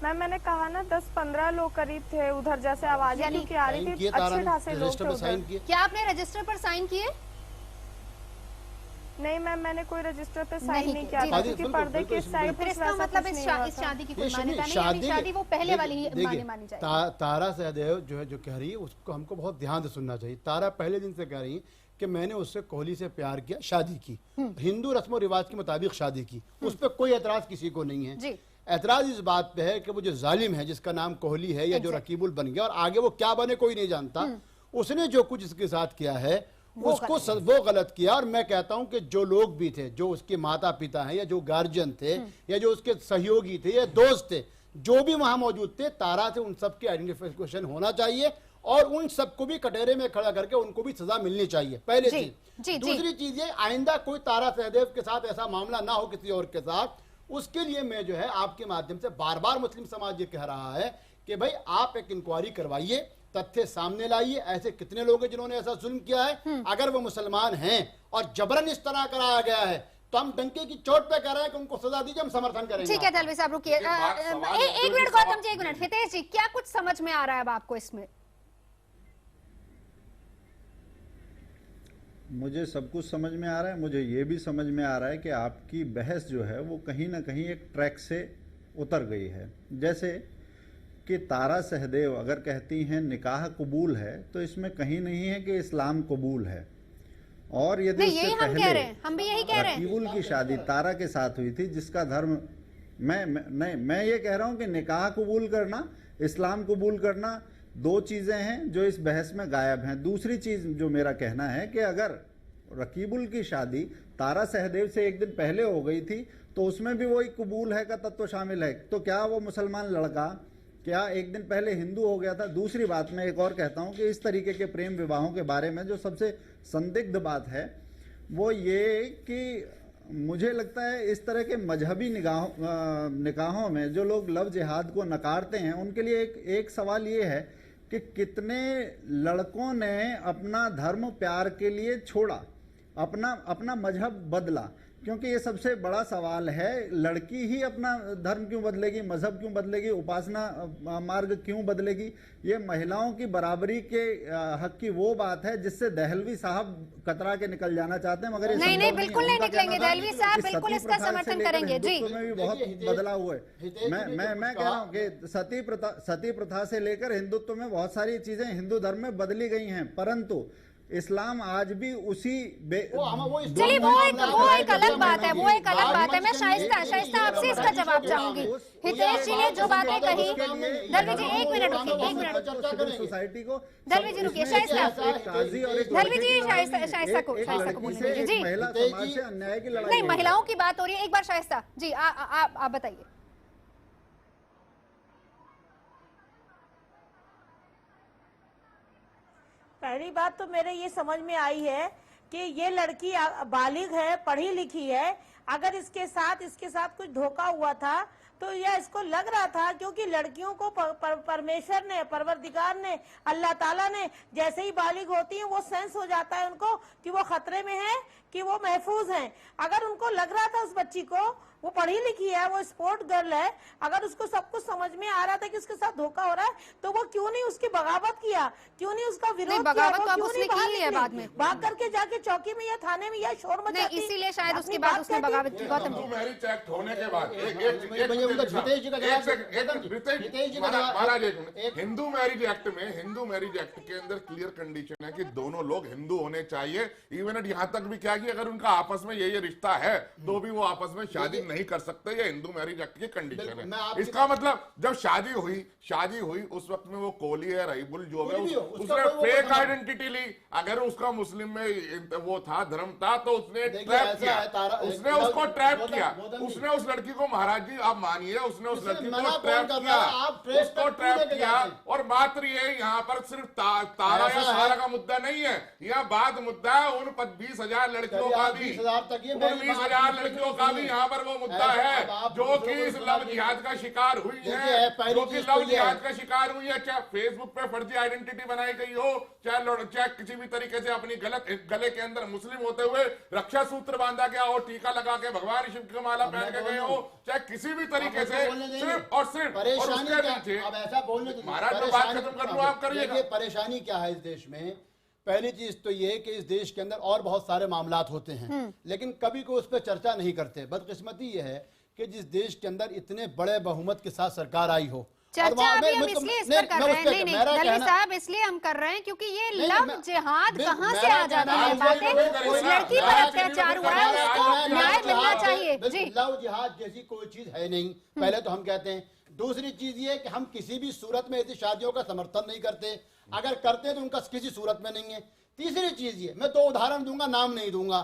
I: मैम, मैंने कहा ना 10-15 लोग करीब थे उधर, जैसे आवाजें आ रही थी, अच्छे खासे लोग थे उधर।
C: क्या आपने रजिस्टर पर साइन किए?
I: नहीं मैम, मैंने कोई रजिस्टर पे साइन नहीं किया था, क्योंकि पर्दे के साइड पे
C: इसका मतलब इस शादी की कोई मान्यता नहीं है, शादी वो पहले वाली ही मानी जाए।
E: तारा सहदेव जो है, जो कह रही है, उसको हमको बहुत ध्यान से सुनना चाहिए। तारा पहले दिन से कह रही है कि मैंने उससे कोहली से प्यार किया, शादी की, हिंदू रस्म और रिवाज के मुताबिक शादी की, उस पर कोई एतराज किसी को नहीं है। एतराज इस बात पे है कि वो जो जालिम है जिसका नाम कोहली है या जो रकीबुल बन गया और आगे वो क्या बने कोई नहीं जानता, उसने जो कुछ इसके साथ किया है वो गलत किया। और मैं कहता हूं कि जो लोग भी थे, जो उसके माता पिता हैं या जो गार्जियन थे या जो उसके सहयोगी थे या दोस्त थे, जो भी वहां मौजूद थे, तारा से उन सब की आइडेंटिफिकेशन होना चाहिए और उन सबको भी कटहरे में खड़ा करके उनको भी सजा मिलनी चाहिए, पहली चीज। दूसरी चीज ये, आइंदा कोई तारा सहदेव के साथ ऐसा मामला ना हो किसी और के साथ, उसके लिए मैं जो है आपके माध्यम से बार बार मुस्लिम समाज ये कह रहा है कि भाई आप एक इंक्वायरी करवाइए, तथ्य सामने लाइए। ऐसे कितने लोग हैं जिन्होंने ऐसा जुल्म किया है, अगर वो मुसलमान हैं और जबरन इस तरह कराया गया है तो हम डंके की चोट पे कह रहे हैं कि उनको सजा दीजिए, हम समर्थन करेंगे।
C: ठीक है दलवी साहब रुकिए, एक मिनट गौतम जी, एक मिनट। हितेश जी, क्या कुछ समझ में आ रहा है अब आपको इसमें?
H: मुझे सब कुछ समझ में आ रहा है। मुझे ये भी समझ में आ रहा है कि आपकी बहस जो है वो कहीं ना कहीं एक ट्रैक से उतर गई है। जैसे कि तारा सहदेव अगर कहती हैं निकाह कबूल है, तो इसमें कहीं नहीं है कि इस्लाम कबूल है। और यदि उससे पहले
C: हम भी यही कह रहे हैं,
H: रकीबुल की शादी तारा के साथ हुई थी जिसका धर्म मैं ये कह रहा हूं कि निकाह कबूल करना, इस्लाम कबूल करना दो चीजें हैं जो इस बहस में गायब हैं। दूसरी चीज जो मेरा कहना है कि अगर रकीबुल की शादी तारा सहदेव से एक दिन पहले हो गई थी तो उसमें भी वही कबूल है का तत्व शामिल है, तो क्या वो मुसलमान लड़का क्या एक दिन पहले हिंदू हो गया था? दूसरी बात मैं एक और कहता हूं कि इस तरीके के प्रेम विवाहों के बारे में जो सबसे संदिग्ध बात है वो ये कि मुझे लगता है इस तरह के मजहबी निकाहों में जो लोग लव जिहाद को नकारते हैं उनके लिए एक सवाल ये है कि कितने लड़कों ने अपना धर्म प्यार के लिए छोड़ा, अपना मजहब बदला, क्योंकि ये सबसे बड़ा सवाल है। लड़की ही अपना धर्म क्यों बदलेगी, मजहब क्यों बदलेगी, उपासना मार्ग क्यों बदलेगी? ये महिलाओं की बराबरी के हक की वो बात है जिससे दहलवी साहब कतरा के निकल जाना चाहते हैं, मगर
C: नहीं बिल्कुल नहीं निकलेंगे। दहलवी साहब बिल्कुल इसका समर्थन करेंगे जी।
H: में भी बहुत बदलाव हुए। मैं कह रहा हूँ कि सती प्रथा से लेकर हिंदुत्व में बहुत सारी चीजें हिंदू धर्म में बदली गई हैं, परंतु इस्लाम आज भी उसी
C: चलिए वो एक अलग बात है, वो एक अलग बात है। मैं शाइस्ता आपसे इसका जवाब चाहूंगी। हितेश जी ने जो बातें कही, दलवी जी एक मिनट रुकिए, एक मिनट
H: सोसाइटी को,
C: दलवी जी रुकिए, शाइस्ता दलवी जी शाइस्ता को बोलने दीजिए जी।
H: महिला समाज से अन्याय की लड़ाई
C: नहीं, महिलाओं की बात हो रही है। एक बार शाइस्ता जी आप बताइए।
J: पहली बात तो मेरे ये समझ में आई है कि ये लड़की बालिग है, पढ़ी लिखी है। अगर इसके साथ कुछ धोखा हुआ था तो यह इसको लग रहा था, क्योंकि लड़कियों को परमेश्वर ने, परवरदिगार ने, अल्लाह ताला ने जैसे ही बालिग होती हैं वो सेंस हो जाता है उनको कि वो खतरे में है कि वो महफूज हैं। अगर उनको लग रहा था उस बच्ची को, वो पढ़ी लिखी है, वो स्पोर्ट गर्ल है, अगर उसको सब कुछ समझ में आ रहा था कि उसके साथ धोखा हो रहा है तो वो क्यों नहीं उसकी बगावत किया, क्यों नहीं उसका विरोध किया?
C: क्यों नहीं
J: भाग करके जाके चौकी में या थाने में या शोर मचाती?
C: इसीलिए शायद उसके बाद उसने बगावत की। गौतम जी,
F: मैरिज एक्ट होने के बाद हिंदू मैरिज एक्ट के अंदर क्लियर कंडीशन है कि दोनों लोग हिंदू होने चाहिए। इवन यहाँ तक भी क्या कि अगर उनका आपस में ये रिश्ता है तो भी वो आपस में शादी नहीं कर सकते। ये हिंदू मैरिज एक्ट की कंडीशन है। इसका मतलब जब शादी हुई उस वक्त में वो कोहली है, रहीबुल जो है उसने फेक आइडेंटिटी ली। अगर उसका मुस्लिम में वो था, धर्म था, तो उसने ट्रैप किया, उसने उसको ट्रैप किया, उसने उस लड़की को, महाराज जी आप मानिए, उसने उस लड़की को ट्रैप किया। और मात्र ये यहाँ पर सिर्फ तारा या सारा का मुद्दा नहीं है, यह बाद मुद्दा है उन 20,000 लड़कियों का भी, 20,000 लड़कियों का भी यहाँ पर वो मुद्दा है जो कि इस लव जिहाद का शिकार हुई है, चाहे फेसबुक पे फर्जी आइडेंटिटी बनाई गई हो, चाहे किसी भी तरीके से अपनी गले के अंदर मुस्लिम होते हुए रक्षा सूत्र बांधा गया हो, टीका लगा के भगवान शिव की माला पहन के गए हो, चाहे किसी भी तरीके से सिर्फ और उसके नीचे महाराज में बात खत्म कर लो, आप करिए।
E: परेशानी क्या है इस देश में? पहली चीज तो ये कि इस देश के अंदर और बहुत सारे मामलात होते हैं लेकिन कभी कोई उस पर चर्चा नहीं करते। बदकिस्मती ये है कि जिस देश के अंदर इतने बड़े बहुमत के साथ सरकार आई हो
C: चर्चा अभी हम इसलिए इस पर कर रहे हैं, नहीं दलवी साहब, इसलिए हम कर रहे हैं क्योंकि ये लव जिहाद कहाँ से आ जाता है बातें, उस लड़की पर अत्याचार हुआ है, उसको न्याय मिलना चाहिए जी।
E: लव जिहाद जैसी कोई चीज है नहीं, पहले तो हम कहते हैं। दूसरी चीज ये कि हम किसी भी सूरत में ऐसी शादियों का समर्थन नहीं करते, अगर करते तो उनका किसी सूरत में नहीं है। तीसरी चीज ये, मैं 2 उदाहरण दूंगा, नाम नहीं दूंगा।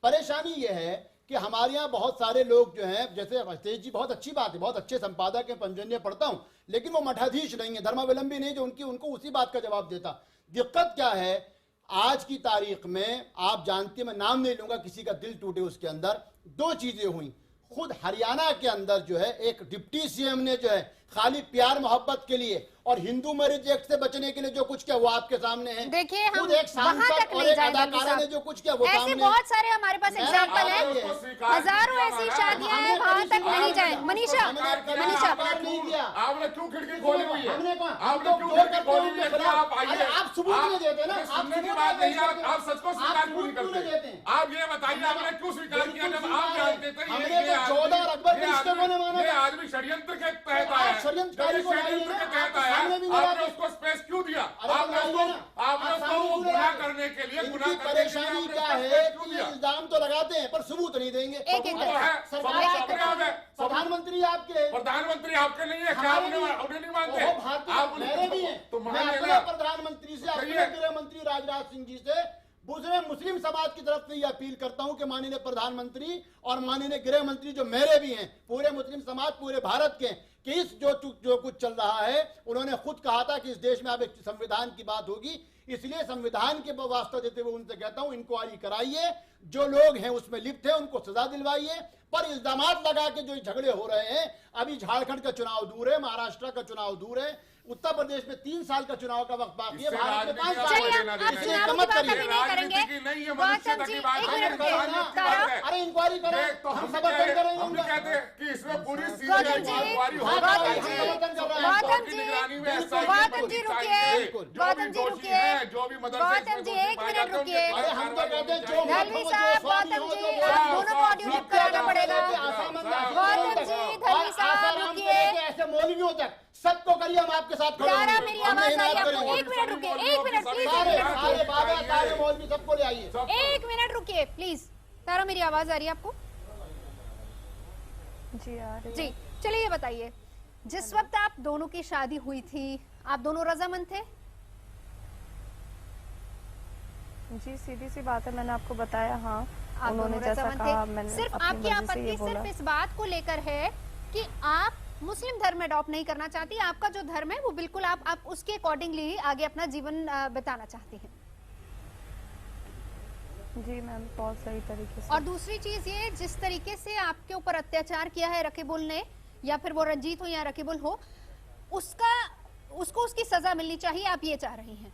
E: परेशानी ये है कि हमारे यहाँ बहुत सारे लोग जो हैं, जैसे अवधेश जी, बहुत अच्छी बात है, बहुत अच्छे संपादक हैं, पंजन्य पढ़ता हूँ, लेकिन वो मठाधीश नहीं है, धर्मावलंबी नहीं जो उनको उसी बात का जवाब देता। दिक्कत क्या है, आज की तारीख में आप जानते हैं, मैं नाम नहीं लूंगा, किसी का दिल टूटे उसके अंदर 2 चीजें हुई। खुद हरियाणा के अंदर जो है एक डिप्टी सीएम ने जो है खाली प्यार मोहब्बत के लिए और हिंदू मैरिज एक्ट से बचने के लिए जो कुछ किया वो आपके सामने है।
C: देखिए हम
E: खुद एक सांसद और एक अदाकारा ने जो कुछ किया वो
C: ऐसे बहुत सारे हमारे पास एग्जाम्पल है, हजारों ऐसी शादियां हैं, वहां तक नहीं जाए। मनीषा
E: नहीं किया,
F: आपने क्यों खिड़की खोली हुई है?
E: हमने
F: आपने क्यों खिड़की खोली हुई है? आप आइए,
E: आप सबूत नहीं देते ना,
F: सुनने की बात नहीं, आप सच को स्वीकार क्यों नहीं करते? आप ये बताइए, आपने क्यों स्वीकार किया जब आप जानते थे ये आदमी षड्यंत्र के तहत आया है, षड्यंत्र के तहत आया है, आपने उसको स्पेस क्यों दिया? आपने उसको गुनाह करने के लिए, गुनाह
E: परेशानी क्या है, इल्जाम तो लगाते हैं पर सबूत नहीं देंगे। प्रधानमंत्री आपके नहीं है क्या? उन्हें नहीं मानते? आप मेरे भी हैं, तो प्रधानमंत्री से, अपने गृह मंत्री राजनाथ सिंह जी से, दूसरे मुस्लिम समाज की तरफ से ये अपील करता हूं कि माननीय प्रधानमंत्री और माननीय गृह मंत्री जो मेरे भी हैं, पूरे मुस्लिम समाज, पूरे भारत के, कि इस जो कुछ चल रहा है, उन्होंने खुद कहा था कि इस देश में अब एक संविधान की बात होगी, इसलिए संविधान के वास्ता देते हुए उनसे कहता हूं इंक्वायरी कराइए, जो लोग हैं उसमें लिप्त हैं उनको सजा दिलवाइए। पर इल्जामात लगा के जो झगड़े हो रहे हैं, अभी झारखंड का चुनाव दूर है, महाराष्ट्र का चुनाव दूर है, उत्तर प्रदेश में 3 साल का चुनाव का वक्त बाकी है, भारत में 5 साल। अरे इंक्वायरी करें तो हम समर्थन करेंगे।
F: हम कहते हैं कि इसमें पूरी
C: गौतम जी रुकिए,
F: जो भी
C: गौतम जी 1 मिनट रुकिए। दलवी साहब, गौतम जी दोनों को ऑडियो लिप कराना पड़ेगा। गौतम जी, दलवी साहब रुकिए।
E: ऐसे मौलवियों तक सबको करिए, हम आपके साथ खड़े हैं।
C: मेरी आवाज आ रही है आपको? 1 मिनट रुकिए, 1 मिनट प्लीज,
E: सारे बाबा, सारे मौलवी सबको ले आइए।
C: 1 मिनट रुकिए प्लीज। तारा, मेरी आवाज आ रही है आपको?
I: जी आ रही है।
C: जी, चलिए ये बताइए, जिस वक्त आप दोनों की शादी हुई थी, आप दोनों रजामंद थे?
I: जी सीधी सी बात है, मैंने आपको बताया। हाँ,
C: आप
I: उन्होंने
C: दोनों
I: जैसा
C: रजामंद
I: कहा,
C: थे।
I: मैंने
C: सिर्फ
I: अपनी
C: आपकी
I: मर्जी से ये
C: आपत्ति
I: बोला।
C: सिर्फ इस बात को लेकर है कि आप मुस्लिम धर्म अडॉप्ट नहीं करना चाहती, आपका जो धर्म है वो बिल्कुल आप उसके अकॉर्डिंगली ही आगे अपना जीवन बिताना चाहती हैं।
I: जी मैम, बहुत सही तरीके से।
C: और दूसरी चीज ये, जिस तरीके से आपके ऊपर अत्याचार किया है रकीबुल ने, या फिर वो रंजीत हो या रकीबुल हो, उसको उसकी सजा मिलनी चाहिए, आप ये चाह रही हैं?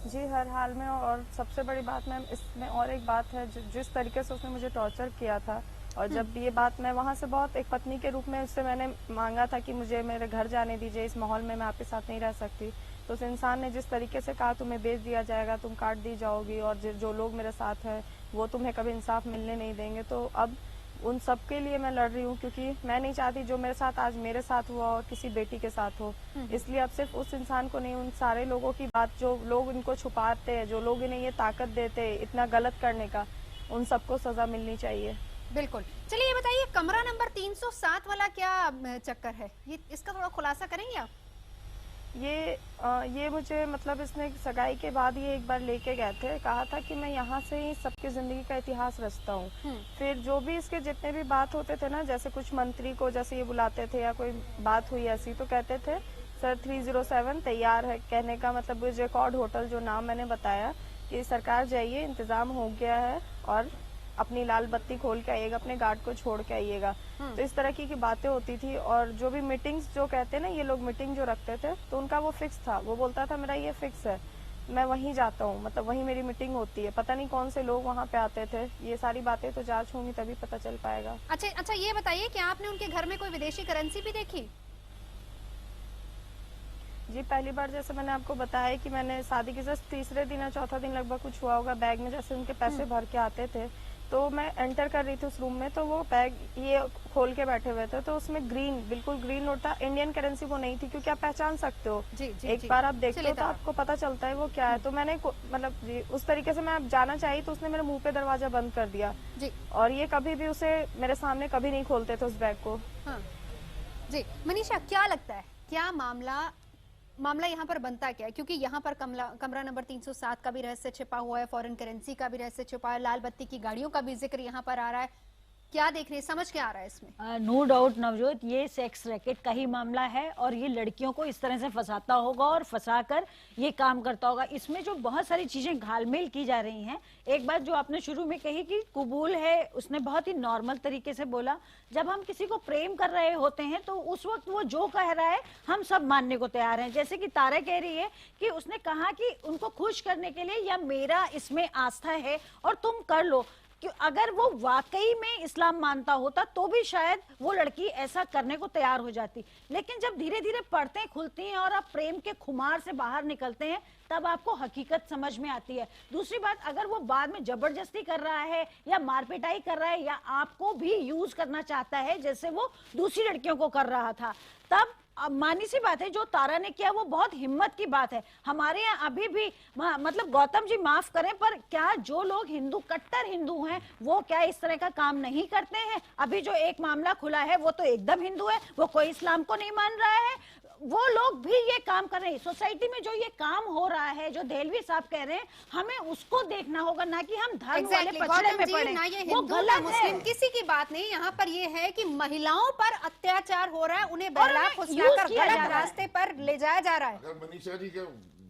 I: जी हर हाल में। और सबसे बड़ी बात मैम इसमें और एक बात है, जिस तरीके से उसने मुझे टॉर्चर किया था, और जब ये बात मैं वहाँ से बहुत एक पत्नी के रूप में उससे मैंने मांगा था कि मुझे मेरे घर जाने दीजिए, इस माहौल में मैं आपके साथ नहीं रह सकती, तो उस इंसान ने जिस तरीके से कहा तुम्हें बेच दिया जाएगा, तुम काट दी जाओगी, और जो लोग मेरे साथ हैं वो तुम्हें कभी इंसाफ मिलने नहीं देंगे। तो अब उन सब के लिए मैं लड़ रही हूँ, क्योंकि मैं नहीं चाहती जो मेरे साथ आज मेरे साथ हुआ और किसी बेटी के साथ हो। इसलिए अब सिर्फ उस इंसान को नहीं, उन सारे लोगों की बात, जो लोग इनको छुपाते हैं, जो लोग इन्हें ये ताकत देते हैं इतना गलत करने का, उन सबको सजा मिलनी चाहिए।
C: बिल्कुल। चलिए ये बताइए, कमरा नंबर 307 वाला क्या चक्कर है, ये इसका थोड़ा खुलासा करेंगे आप?
I: ये मुझे मतलब इसने सगाई के बाद ये एक बार लेके गए थे, कहा था कि मैं यहाँ से ही सबकी जिंदगी का इतिहास रचता हूँ। फिर जो भी इसके जितने भी बात होते थे ना, जैसे कुछ मंत्री को जैसे ये बुलाते थे या कोई बात हुई ऐसी, तो कहते थे सर 307 तैयार है, कहने का मतलब रिकॉर्ड होटल जो नाम मैंने बताया कि सरकार जाइए, इंतजाम हो गया है, और अपनी लाल बत्ती खोल के आइएगा, अपने गार्ड को छोड़ के आइएगा। तो इस तरह की बातें होती थी। और जो भी मीटिंग्स जो कहते हैं ना, ये लोग मीटिंग जो रखते थे, तो उनका वो फिक्स था, वो बोलता था मेरा ये फिक्स है, मैं वहीं जाता हूँ, मतलब वहीं मेरी मीटिंग होती है। पता नहीं कौन से लोग वहाँ पे आते थे। ये सारी बातें तो जांच होंगी तभी पता चल पाएगा।
C: अच्छा, ये बताइए कि आपने उनके घर में कोई विदेशी करेंसी भी देखी?
I: जी पहली बार जैसे मैंने आपको बताया कि मैंने शादी के जस्ट तीसरे दिन या चौथा दिन लगभग कुछ हुआ होगा, बैग में जैसे उनके पैसे भर के आते थे, तो मैं एंटर कर रही थी उस रूम में, तो वो बैग ये खोल के बैठे हुए थे, तो उसमें ग्रीन, बिल्कुल ग्रीन नोट था। इंडियन करेंसी वो नहीं थी, क्योंकि आप पहचान सकते हो, एक बार आप देखते हो तो आपको पता चलता है वो क्या है। तो मैंने मतलब जी उस तरीके से मैं अब जाना चाहिए, तो उसने मेरे मुंह पे दरवाजा बंद कर दिया जी। और ये कभी भी उसे मेरे सामने कभी नहीं खोलते थे उस बैग को।
C: हाँ। जी मनीषा, क्या लगता है क्या मामला यहाँ पर बनता क्या है? क्योंकि यहाँ पर कमरा नंबर 307 का भी रहस्य छिपा हुआ है, फॉरेन करेंसी का भी रहस्य छिपा है, लाल बत्ती की गाड़ियों का भी जिक्र यहाँ पर आ रहा है। क्या देख रहे हैं, समझ क्या आ रहा है इसमें?
G: नो डाउट नवजोत, ये सेक्स रैकेट का ही मामला है और ये लड़कियों को इस तरह से फंसाता होगा और फंसाकर ये काम करता होगा। इसमें जो बहुत सारी चीजें घालमेल की जा रही हैं, एक बात जो आपने शुरू में कही कि कबूल है, उसने बहुत ही नॉर्मल तरीके से बोला। जब हम किसी को प्रेम कर रहे होते हैं तो उस वक्त वो जो कह रहा है हम सब मानने को तैयार हैं। जैसे कि तारा कह रही है कि उसने कहा कि उनको खुश करने के लिए या मेरा इसमें आस्था है और तुम कर लो। अगर वो वाकई में इस्लाम मानता होता तो भी शायद वो लड़की ऐसा करने को तैयार हो जाती। लेकिन जब धीरे धीरे पर्दे खुलती हैं और आप प्रेम के खुमार से बाहर निकलते हैं, तब आपको हकीकत समझ में आती है। दूसरी बात, अगर वो बाद में जबरदस्ती कर रहा है या मारपिटाई कर रहा है या आपको भी यूज करना चाहता है जैसे वो दूसरी लड़कियों को कर रहा था, तब मानी सी बात है जो तारा ने किया वो बहुत हिम्मत की बात है। हमारे यहाँ अभी भी मतलब गौतम जी माफ करें, पर क्या जो लोग हिंदू कट्टर हिंदू हैं वो क्या इस तरह का काम नहीं करते हैं? अभी जो एक मामला खुला है वो तो एकदम हिंदू है, वो कोई इस्लाम को नहीं मान रहा है, वो लोग भी ये काम कर रहे हैं। सोसाइटी में जो ये काम हो रहा है, जो देहलवी साहब कह रहे हैं, हमें उसको देखना होगा, ना कि हम धर्म वाले पचड़े में पड़े।
C: ना ये हिंदू ना मुस्लिम किसी की बात नहीं, यहाँ पर ये है कि महिलाओं पर अत्याचार हो रहा है, उन्हें बहला फुसलाकर गलत रास्ते पर ले जाया जा रहा है।
F: अगर मनीषा जी के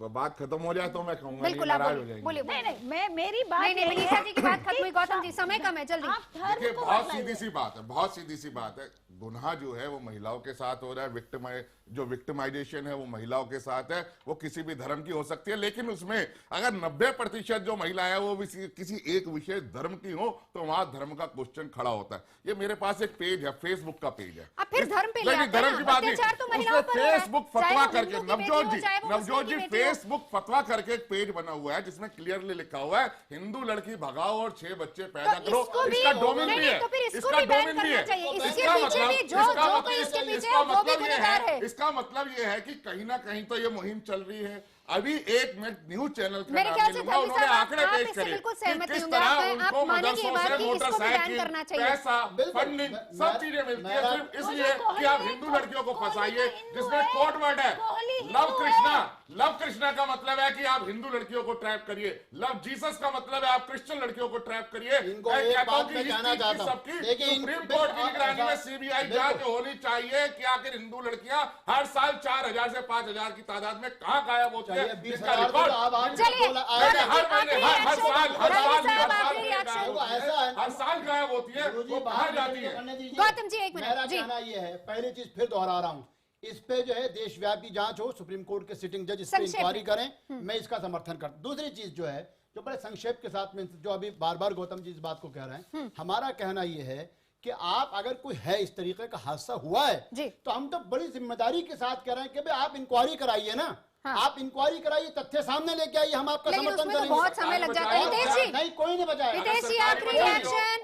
F: बात खत्म हो जाए तो मैं कहूंगा
C: बिल्कुल आप बोलिए।
G: नहीं, मैं मेरी बात
C: नहीं, मनीषा जी की बात खत्म हुई। गौतम जी समय कम है, जल्दी।
F: देखिए बहुत सीधी सी बात है, बहुत सीधी सी बात है। गुनाह जो है वो महिलाओं के साथ हो रहा है, जो विक्टिमाइजेशन है वो महिलाओं के साथ है, वो किसी भी धर्म की हो सकती है। लेकिन उसमें अगर 90% जो महिला है वो किसी एक विशेष धर्म की हो तो वहां धर्म का क्वेश्चन खड़ा होता है। ये मेरे पास एक पेज है, फेसबुक का पेज है।
C: अब फिर धर्म पे
F: धर्म की बात नहीं, उसमें फेसबुक फतवा करके नवजोत जी फेसबुक फतवा करके एक पेज बना हुआ है जिसमें क्लियरली लिखा हुआ है हिंदू लड़की भगाओ और 6 बच्चे पैदा करो। इसका डोमेन भी है, इसका डोमेन भी है। इसका मतलब ये है कि कहीं ना कहीं तो ये मुहिम चल रही है। अभी एक मैं न्यूज चैनल का नाम लूंगा, उन्होंने आंकड़े पेश करे कि किस तरह उनको मदरसों से मोटरसाइकिल, पैसा, फंडिंग सब चीजें मिलती है सिर्फ इसलिए कि आप हिंदू लड़कियों को फंसाइए, जिसमें कोड वर्ड है लव कृष्णा। लव कृष्णा का मतलब है कि आप हिंदू लड़कियों को ट्रैप करिए, लव जीसस का मतलब है आप क्रिश्चियन लड़कियों को ट्रैप करिए। सबकी सुप्रीम कोर्ट की निगरानी में सीबीआई जांच होनी चाहिए कि आखिर हिंदू लड़कियां हर साल 4000 से 5000 की तादाद में कहाँ गायब होती है। इसका रिकॉर्ड हर साल गायब होती है, वो बाहर जाती है।
C: गौतम जी एक मिनट,
E: मेरा कहना ये है, पहली चीज फिर दोहरा रहा हूँ, इस पे जो है देशव्यापी जांच हो, सुप्रीम कोर्ट के सिटिंग जज इस पे इंक्वायरी करें, मैं इसका समर्थन करता हूं। दूसरी चीज जो है, जो बड़े संक्षेप के साथ में जो अभी बार बार गौतम जी इस बात को कह रहे हैं, हमारा कहना यह है कि आप अगर कोई है इस तरीके का हादसा हुआ है तो हम तो बड़ी जिम्मेदारी के साथ कह रहे हैं कि भाई आप इंक्वायरी कराइए ना। हाँ। आप इंक्वायरी कराइए, तथ्य सामने लेके आइए, हम आपका समर्थन करेंगे।
C: बहुत समय लग जाता है हितेश जी।
E: नहीं, कोई नहीं बचाएगा।
C: हितेश जी आखिरी रिएक्शन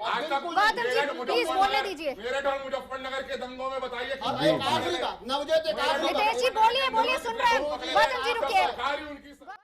C: गौतम जी प्लीज बोलने दीजिए।
F: मेरठ और मुजफ्फरनगर के दंगों में बताइए।
C: हितेश जी बोलिए, सुन रहे हैं। गौतम जी रुकिए।